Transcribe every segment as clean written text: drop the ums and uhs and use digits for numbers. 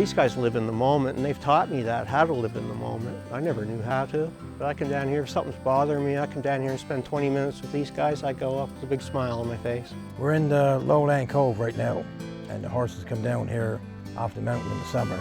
These guys live in the moment, and they've taught me that, how to live in the moment. I never knew how to, but I come down here, if something's bothering me, I come down here and spend 20 minutes with these guys, I go up with a big smile on my face. We're in the Lowland Cove right now, and the horses come down here off the mountain in the summer.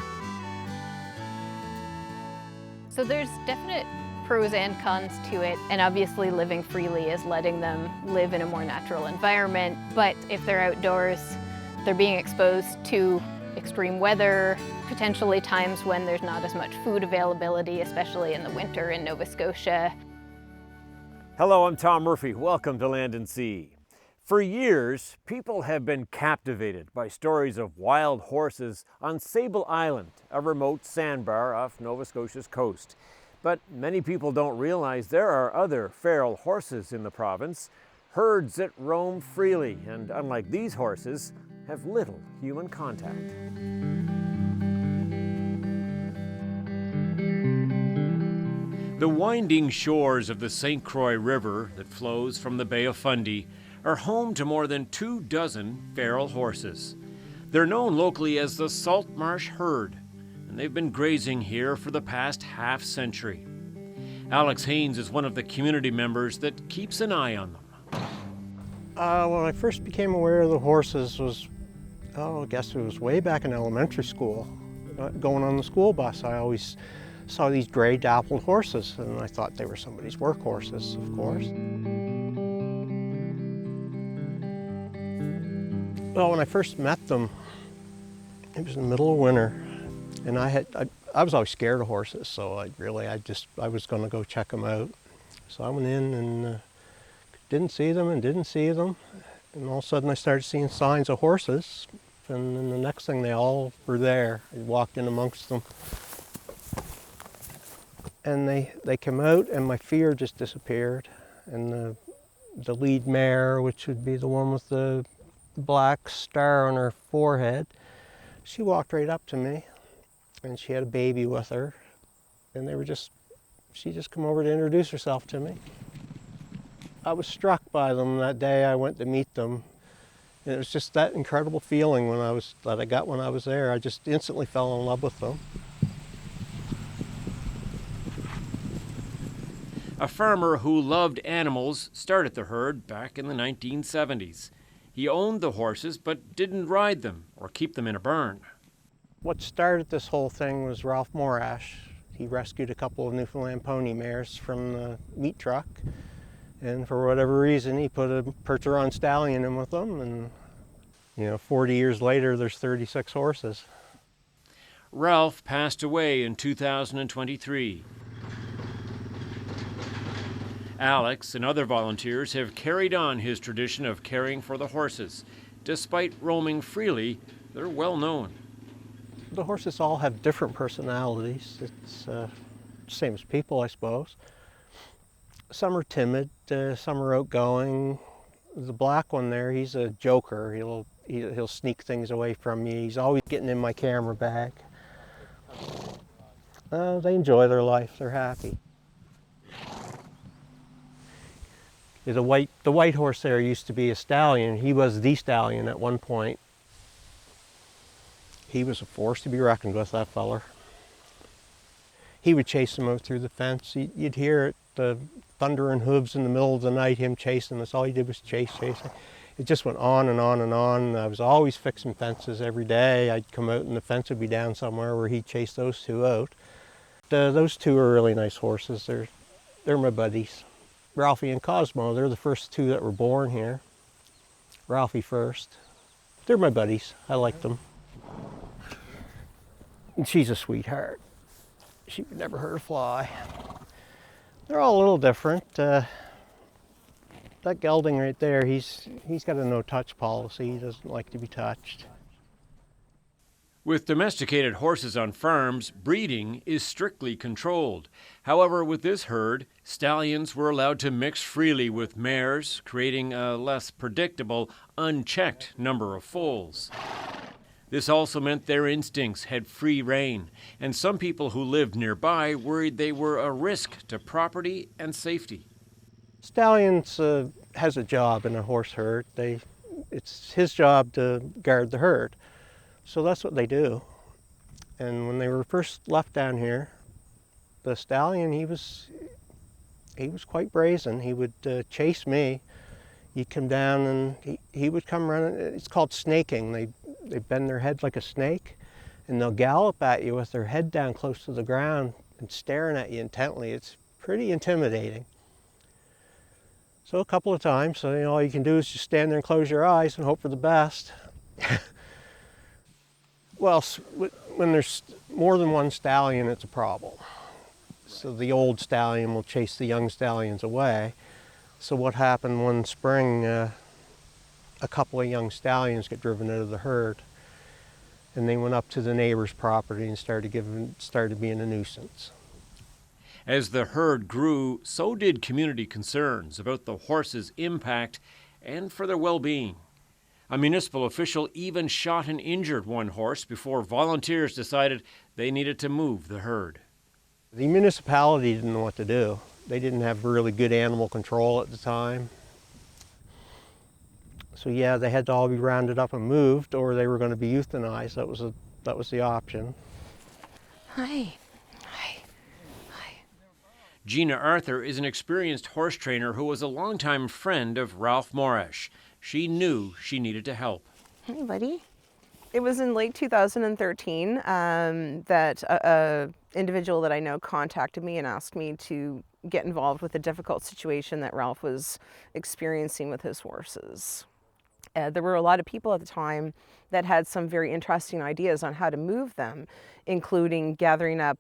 So there's definite pros and cons to it, and obviously living freely is letting them live in a more natural environment, but if they're outdoors, they're being exposed to extreme weather, potentially times when there's not as much food availability, especially in the winter in Nova Scotia. Hello, I'm Tom Murphy. Welcome to Land and Sea. For years, people have been captivated by stories of wild horses on Sable Island, a remote sandbar off Nova Scotia's coast. But many people don't realize there are other feral horses in the province, herds that roam freely, and unlike these horses, have little human contact. The winding shores of the St. Croix River that flows from the Bay of Fundy are home to more than 24 feral horses. They're known locally as the Salt Marsh Herd, and they've been grazing here for the past half-century. Alex Haynes is one of the community members that keeps an eye on them. When I first became aware of the horses was, I guess it was way back in elementary school. Going on the school bus, I always saw these gray dappled horses, and I thought they were somebody's work horses, of course. Well, when I first met them, it was in the middle of winter, and I was always scared of horses, so I was going to go check them out. So I went in and didn't see them, and all of a sudden I started seeing signs of horses, and then the next thing they all were there. I walked in amongst them, and they came out, and my fear just disappeared. And the lead mare, which would be the one with the black star on her forehead, she walked right up to me, and she had a baby with her, and she just come over to introduce herself to me. I was struck by them that day I went to meet them. And it was just that incredible feeling that I got when I was there. I just instantly fell in love with them. A farmer who loved animals started the herd back in the 1970s. He owned the horses but didn't ride them or keep them in a barn. What started this whole thing was Ralph Morash. He rescued a couple of Newfoundland pony mares from the meat truck. And for whatever reason, he put a Percheron stallion in with them, and 40 years later, there's 36 horses. Ralph passed away in 2023. Alex and other volunteers have carried on his tradition of caring for the horses. Despite roaming freely, they're well known. The horses all have different personalities. It's the same as people, I suppose. Some are timid, some are outgoing. The black one there, he's a joker. He'll sneak things away from me. He's always getting in my camera bag. They enjoy their life. They're happy. The white horse there used to be a stallion. He was the stallion at one point. He was a force to be reckoned with, that feller. He would chase them out through the fence. You'd hear it, the thunder and hooves in the middle of the night, him chasing us. All he did was chase. It just went on and on and on. I was always fixing fences every day. I'd come out and the fence would be down somewhere where he'd chase those two out. Those two are really nice horses. They're my buddies. Ralphie and Cosmo, they're the first two that were born here. Ralphie first. They're my buddies. I like them. And she's a sweetheart. She would never hurt a fly. They're all a little different. That gelding right there, he's got a no-touch policy. He doesn't like to be touched. With domesticated horses on farms, breeding is strictly controlled. However, with this herd, stallions were allowed to mix freely with mares, creating a less predictable, unchecked number of foals. This also meant their instincts had free rein, and some people who lived nearby worried they were a risk to property and safety. Stallions has a job in a horse herd. It's his job to guard the herd. So that's what they do. And when they were first left down here, the stallion, he was quite brazen. He would chase me. He'd come down and he would come running. It's called snaking. They bend their head like a snake, and they'll gallop at you with their head down close to the ground and staring at you intently. It's pretty intimidating. So a couple of times, so all you can do is just stand there and close your eyes and hope for the best. Well, when there's more than one stallion, it's a problem. So the old stallion will chase the young stallions away. So what happened one spring, a couple of young stallions got driven out of the herd, and they went up to the neighbor's property and started being a nuisance. As the herd grew, so did community concerns about the horses' impact and for their well-being. A municipal official even shot and injured one horse before volunteers decided they needed to move the herd. The municipality didn't know what to do. They didn't have really good animal control at the time. So yeah, they had to all be rounded up and moved, or they were going to be euthanized. That was the option. Hi. Gina Arthur is an experienced horse trainer who was a longtime friend of Ralph Morash. She knew she needed to help. Hey, buddy. It was in late 2013 that a individual that I know contacted me and asked me to get involved with a difficult situation that Ralph was experiencing with his horses. There were a lot of people at the time that had some very interesting ideas on how to move them, including gathering up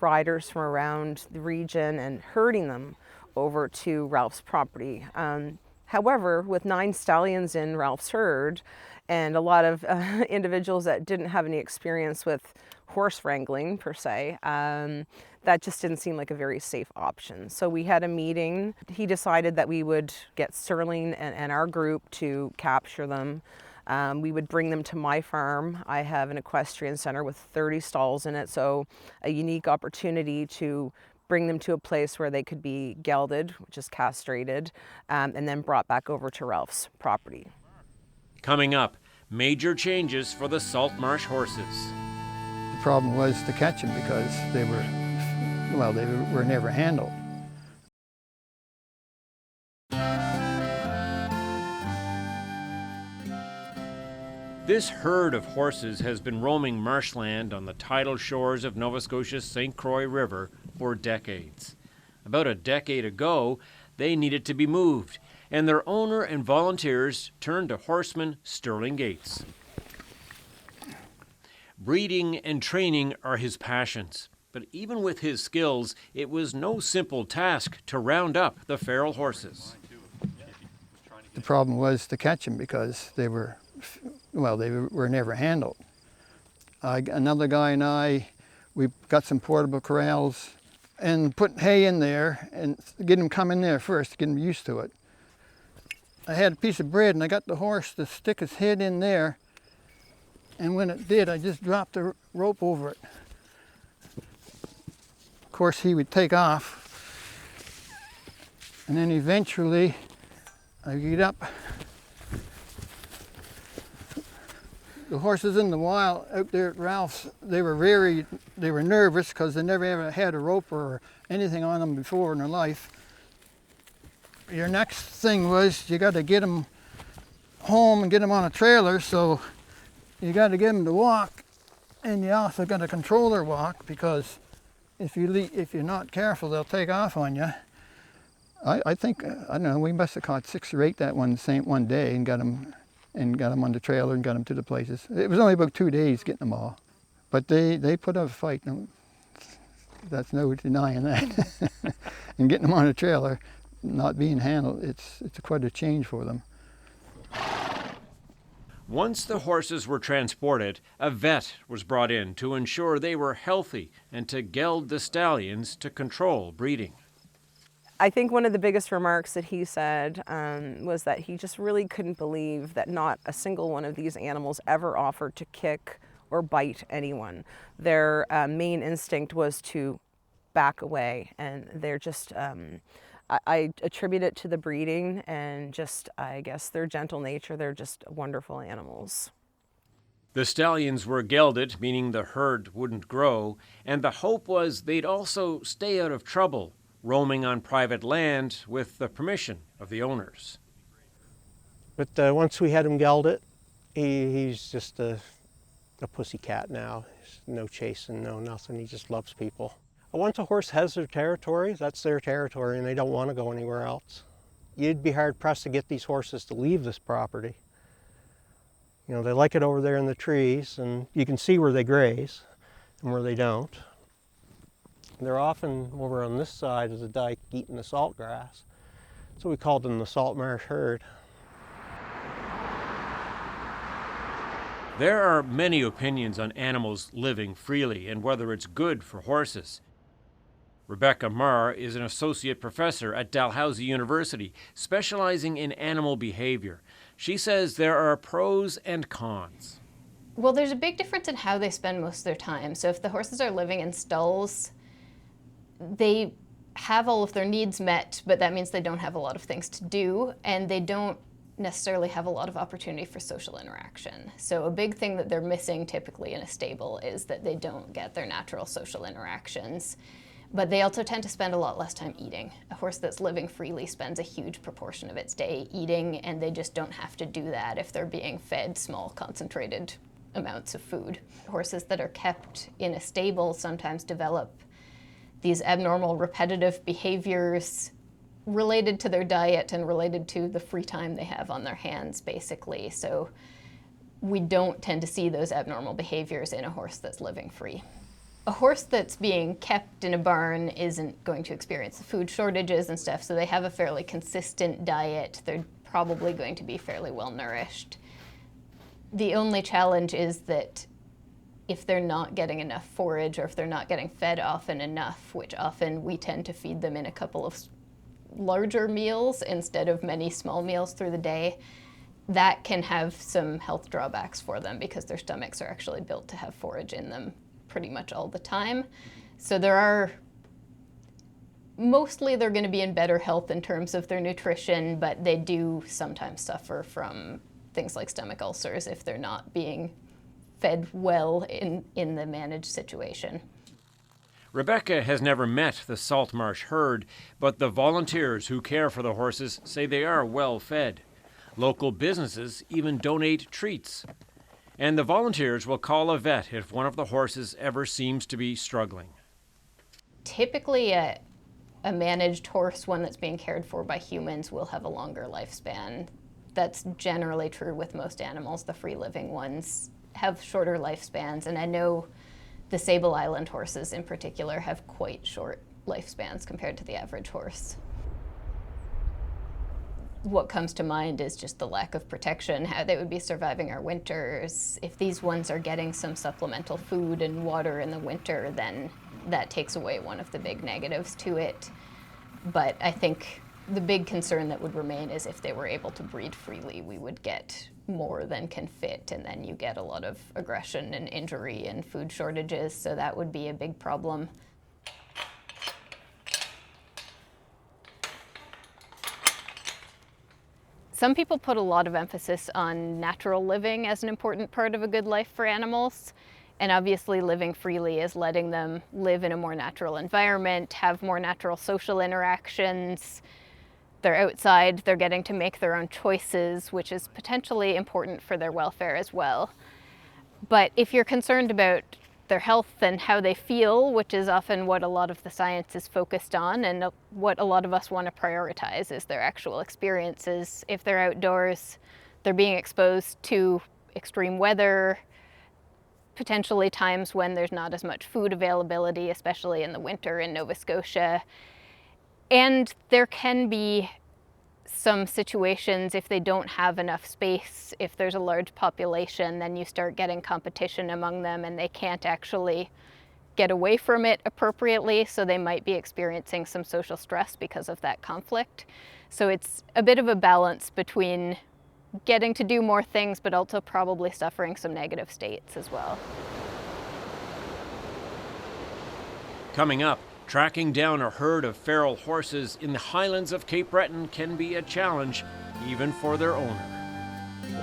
riders from around the region and herding them over to Ralph's property. However, with 9 stallions in Ralph's herd and a lot of individuals that didn't have any experience with horse wrangling per se, that just didn't seem like a very safe option. So we had a meeting. He decided that we would get Sterling and our group to capture them. We would bring them to my farm. I have an equestrian center with 30 stalls in it, so a unique opportunity to bring them to a place where they could be gelded, which is castrated, and then brought back over to Ralph's property. Coming up, major changes for the Salt Marsh horses. The problem was to catch them because they were never handled. This herd of horses has been roaming marshland on the tidal shores of Nova Scotia's St. Croix River for decades. About a decade ago, they needed to be moved, and their owner and volunteers turned to horseman Sterling Gates. Breeding and training are his passions, but even with his skills, it was no simple task to round up the feral horses. The problem was to catch them because they were never handled. Another guy and I, we got some portable corrals and put hay in there and get him come in there first, get him used to it. I had a piece of bread and I got the horse to stick his head in there, and when it did, I just dropped the rope over it. Of course, he would take off, and then eventually I get up. The horses in the wild out there at Ralph's, they were nervous because they never ever had a rope or anything on them before in their life. Your next thing was you got to get them home and get them on a trailer, so you got to get them to walk, and you also got to control their walk because if you're not careful, they'll take off on you. I think, I don't know, we must have caught 6 or 8 that one day and got them on the trailer and got them to the places. It was only about 2 days getting them all, but they put up a fight. That's no denying that. And getting them on a trailer, not being handled, it's quite a change for them. Once the horses were transported, a vet was brought in to ensure they were healthy and to geld the stallions to control breeding. I think one of the biggest remarks that he said was that he just really couldn't believe that not a single one of these animals ever offered to kick or bite anyone. Their main instinct was to back away, and they're just, I attribute it to the breeding and just, I guess, their gentle nature. They're just wonderful animals. The stallions were gelded, meaning the herd wouldn't grow, and the hope was they'd also stay out of trouble, roaming on private land with the permission of the owners. But once we had him gelded, he's just a pussy cat now. No chasing, no nothing. He just loves people. Once a horse has their territory, that's their territory, and they don't want to go anywhere else. You'd be hard pressed to get these horses to leave this property. You know, they like it over there in the trees, and you can see where they graze and where they don't. They're often over on this side of the dike eating the salt grass. So we called them the salt marsh herd. There are many opinions on animals living freely and whether it's good for horses. Rebecca Marr is an associate professor at Dalhousie University, specializing in animal behavior. She says there are pros and cons. Well, there's a big difference in how they spend most of their time. So if the horses are living in stalls, they have all of their needs met, but that means they don't have a lot of things to do, and they don't necessarily have a lot of opportunity for social interaction. So a big thing that they're missing typically in a stable is that they don't get their natural social interactions. But they also tend to spend a lot less time eating. A horse that's living freely spends a huge proportion of its day eating, and they just don't have to do that if they're being fed small, concentrated amounts of food. Horses that are kept in a stable sometimes develop these abnormal repetitive behaviors related to their diet and related to the free time they have on their hands, basically. So we don't tend to see those abnormal behaviors in a horse that's living free. A horse that's being kept in a barn isn't going to experience the food shortages and stuff, so they have a fairly consistent diet. They're probably going to be fairly well nourished. The only challenge is that if they're not getting enough forage, or if they're not getting fed often enough, which often we tend to feed them in a couple of larger meals instead of many small meals through the day, that can have some health drawbacks for them because their stomachs are actually built to have forage in them pretty much all the time. So mostly they're going to be in better health in terms of their nutrition, but they do sometimes suffer from things like stomach ulcers if they're not being fed well in the managed situation. Rebecca has never met the salt marsh herd, but the volunteers who care for the horses say they are well fed. Local businesses even donate treats. And the volunteers will call a vet if one of the horses ever seems to be struggling. Typically, a managed horse, one that's being cared for by humans, will have a longer lifespan. That's generally true with most animals. The free-living ones have shorter lifespans, and I know the Sable Island horses in particular have quite short lifespans compared to the average horse. What comes to mind is just the lack of protection, how they would be surviving our winters. If these ones are getting some supplemental food and water in the winter, then that takes away one of the big negatives to it. But I think the big concern that would remain is if they were able to breed freely, we would get more than can fit, and then you get a lot of aggression and injury and food shortages, so that would be a big problem. Some people put a lot of emphasis on natural living as an important part of a good life for animals. And obviously living freely is letting them live in a more natural environment, have more natural social interactions. They're outside, they're getting to make their own choices, which is potentially important for their welfare as well. But if you're concerned about their health and how they feel, which is often what a lot of the science is focused on and what a lot of us want to prioritize is their actual experiences. If they're outdoors, they're being exposed to extreme weather, potentially times when there's not as much food availability, especially in the winter in Nova Scotia. And there can be some situations if they don't have enough space, if there's a large population, then you start getting competition among them and they can't actually get away from it appropriately, so they might be experiencing some social stress because of that conflict. So it's a bit of a balance between getting to do more things, but also probably suffering some negative states as well. Coming up, tracking down a herd of feral horses in the highlands of Cape Breton can be a challenge, even for their owner.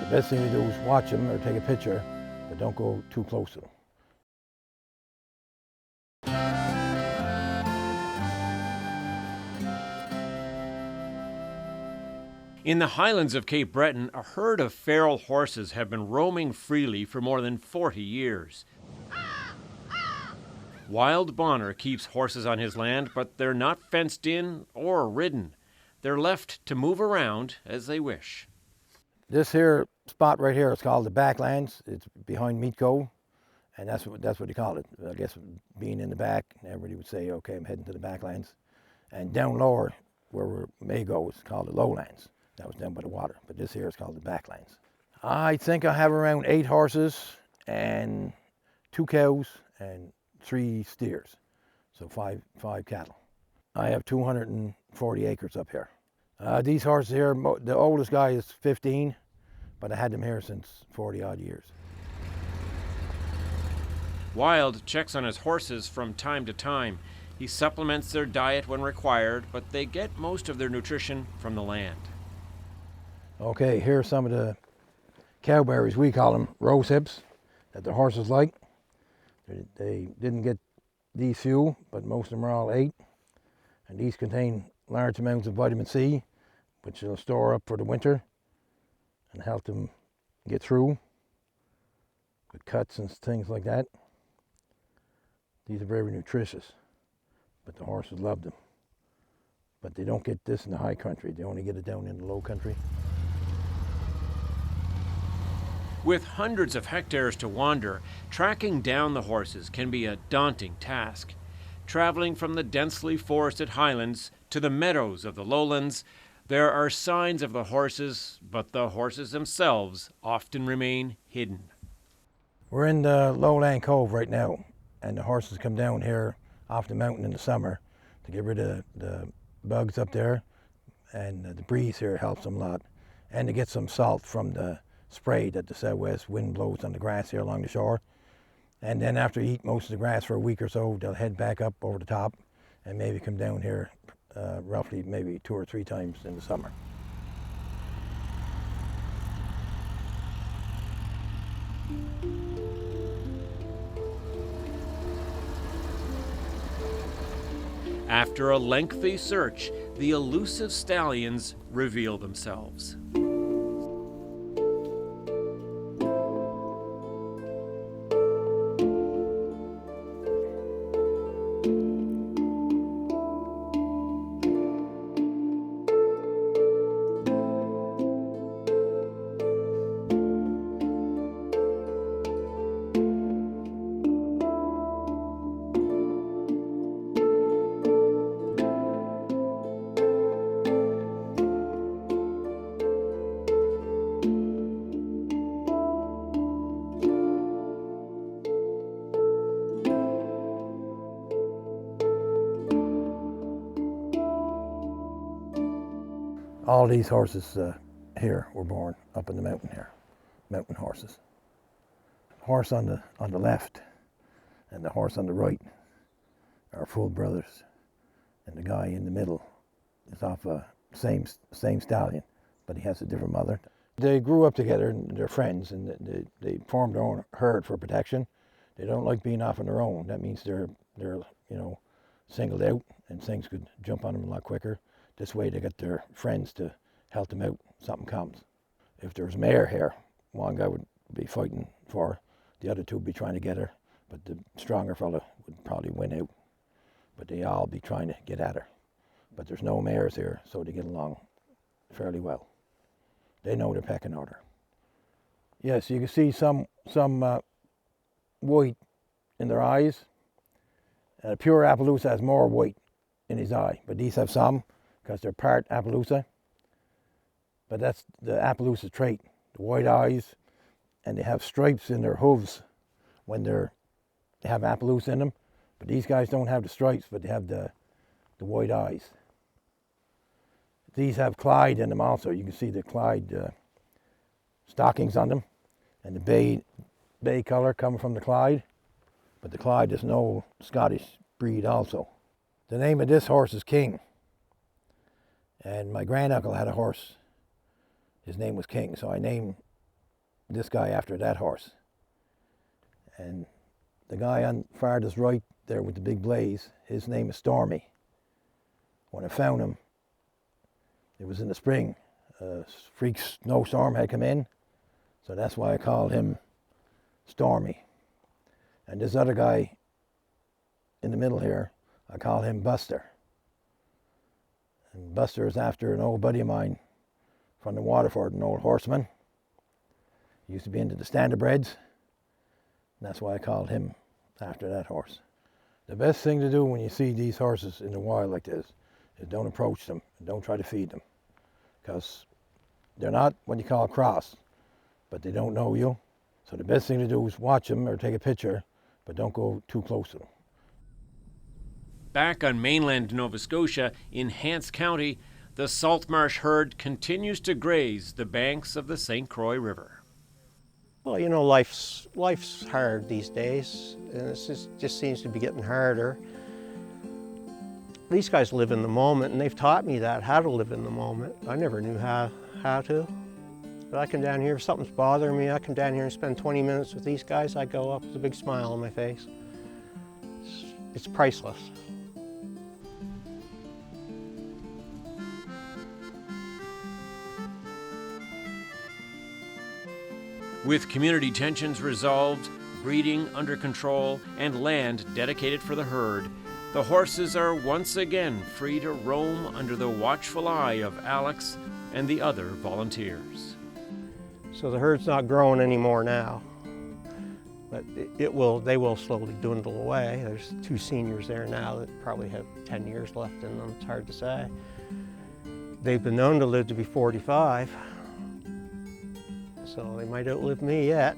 The best thing to do is watch them or take a picture but don't go too close to them. In the highlands of Cape Breton, a herd of feral horses have been roaming freely for more than 40 years. Wild Bonner keeps horses on his land, but they're not fenced in or ridden. They're left to move around as they wish. This here spot right here is called the Backlands. It's behind Meat Cove, and that's what they call it. I guess being in the back, everybody would say, okay, I'm heading to the Backlands. And down lower, where we may go, is called the Lowlands. That was down by the water, but this here is called the Backlands. I think I have around 8 horses and 2 cows and 3 steers, so five cattle. I have 240 acres up here. These horses here, the oldest guy is 15, but I had them here since 40 odd years. Wild checks on his horses from time to time. He supplements their diet when required, but they get most of their nutrition from the land. Okay, here's some of the cowberries, we call them rose hips, that the horses like. They didn't get these few, but most of them are all 8. And these contain large amounts of vitamin C, which they'll store up for the winter and help them get through with cuts and things like that. These are very nutritious, but the horses love them. But they don't get this in the high country. They only get it down in the low country. With hundreds of hectares to wander, tracking down the horses can be a daunting task. Traveling from the densely forested highlands to the meadows of the lowlands, there are signs of the horses, but the horses themselves often remain hidden. We're in the lowland cove right now, and the horses come down here off the mountain in the summer to get rid of the bugs up there, and the breeze here helps them a lot, and to get some salt from the spray that the southwest wind blows on the grass here along the shore. And then after they eat most of the grass for a week or so, they'll head back up over the top and maybe come down here roughly maybe 2 or 3 times in the summer. After a lengthy search, the elusive stallions reveal themselves. All these horses here were born up in the mountain here, mountain horses. Horse on the left and the horse on the right are full brothers, and the guy in the middle is off a same stallion, but he has a different mother. They grew up together and they're friends, and they formed their own herd for protection. They don't like being off on their own. That means they're singled out, and things could jump on them a lot quicker. This way they get their friends to help them out if something comes. If there was a mare here, one guy would be fighting for her, the other 2 would be trying to get her, but the stronger fella would probably win out. But they all be trying to get at her. But there's no mares here, so they get along fairly well. They know their pecking order. Yes, you can see some white in their eyes. A pure Appaloosa has more white in his eye, but these have some, because they're part Appaloosa. But that's the Appaloosa trait, the white eyes, and they have stripes in their hooves when they have Appaloosa in them. But these guys don't have the stripes, but they have the white eyes. These have Clyde in them also. You can see the Clyde stockings on them, and the bay color coming from the Clyde. But the Clyde is an old Scottish breed also. The name of this horse is King. And my granduncle had a horse. His name was King, so I named this guy after that horse. And the guy on farthest right there with the big blaze, his name is Stormy. When I found him, it was in the spring. A freak snowstorm had come in, so that's why I called him Stormy. And this other guy in the middle here, I call him Buster. And Buster is after an old buddy of mine from the Waterford, an old horseman. He used to be into the standardbreds, and that's why I called him after that horse. The best thing to do when you see these horses in the wild like this is don't approach them and don't try to feed them, because they're not what you call cross, but they don't know you. So the best thing to do is watch them or take a picture, but don't go too close to them. Back on mainland Nova Scotia, in Hants County, the Saltmarsh herd continues to graze the banks of the St. Croix River. Well, you know, life's hard these days, and it just seems to be getting harder. These guys live in the moment, and they've taught me that, how to live in the moment. I never knew how to. But I come down here, if something's bothering me, I come down here and spend 20 minutes with these guys, I go up with a big smile on my face. It's priceless. With community tensions resolved, breeding under control, and land dedicated for the herd, the horses are once again free to roam under the watchful eye of Alex and the other volunteers. So the herd's not growing anymore now, but they will slowly dwindle away. There's 2 seniors there now that probably have 10 years left in them. It's hard to say. They've been known to live to be 45, so they might outlive me yet.